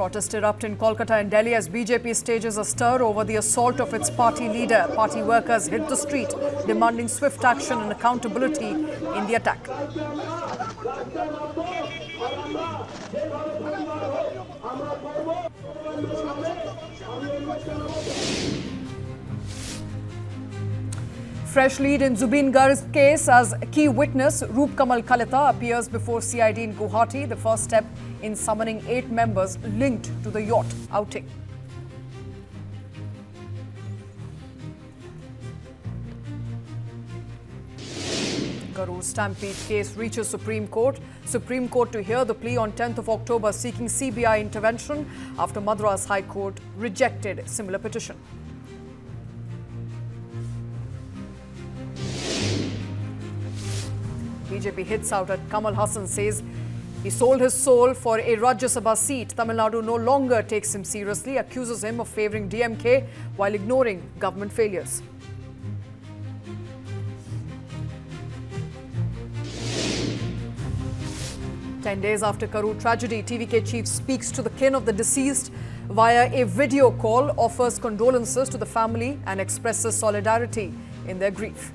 Protests erupt in Kolkata and Delhi as BJP stages a stir over the assault of its party leader. Party workers hit the street, demanding swift action and accountability in the attack. Fresh lead in Zubeen Garg's case as key witness Kamal Haasan appears before CID in Guwahati, the first step in summoning 8 members linked to the yacht outing. Karur Stampede case reaches Supreme Court. Supreme Court to hear the plea on 10th of October seeking CBI intervention after Madras High Court rejected similar petition. BJP hits out at Kamal Haasan, says he sold his soul for a Rajya Sabha seat. Tamil Nadu no longer takes him seriously, accuses him of favouring DMK while ignoring government failures. Ten days after Karur tragedy, TVK chief speaks to the kin of the deceased via a video call, offers condolences to the family and expresses solidarity in their grief.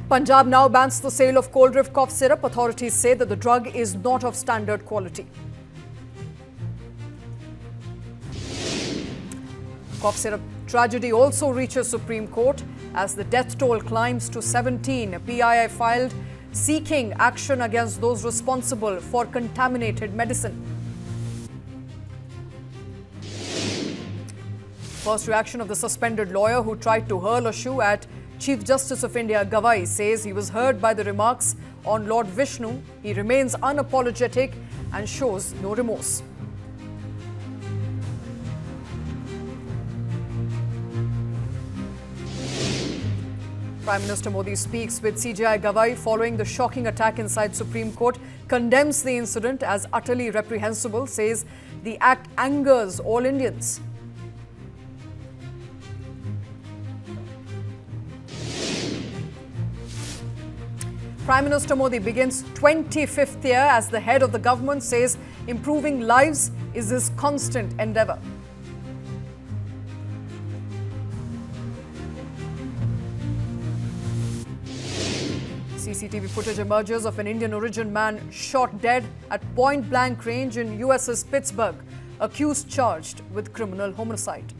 Punjab now bans the sale of Coldrif cough syrup. Authorities say that the drug is not of standard quality. Cough syrup tragedy also reaches Supreme Court as the death toll climbs to 17. A PII filed seeking action against those responsible for contaminated medicine. First reaction of the suspended lawyer who tried to hurl a shoe at Chief Justice of India Gavai says he was hurt by the remarks on Lord Vishnu. He remains unapologetic and shows no remorse. Prime Minister Modi speaks with CJI Gavai following the shocking attack inside Supreme Court, condemns the incident as utterly reprehensible, says the act angers all Indians. Prime Minister Modi begins 25th year as the head of the government, says improving lives is his constant endeavour. CCTV footage emerges of an Indian origin man shot dead at point-blank range in US's Pittsburgh, accused charged with criminal homicide.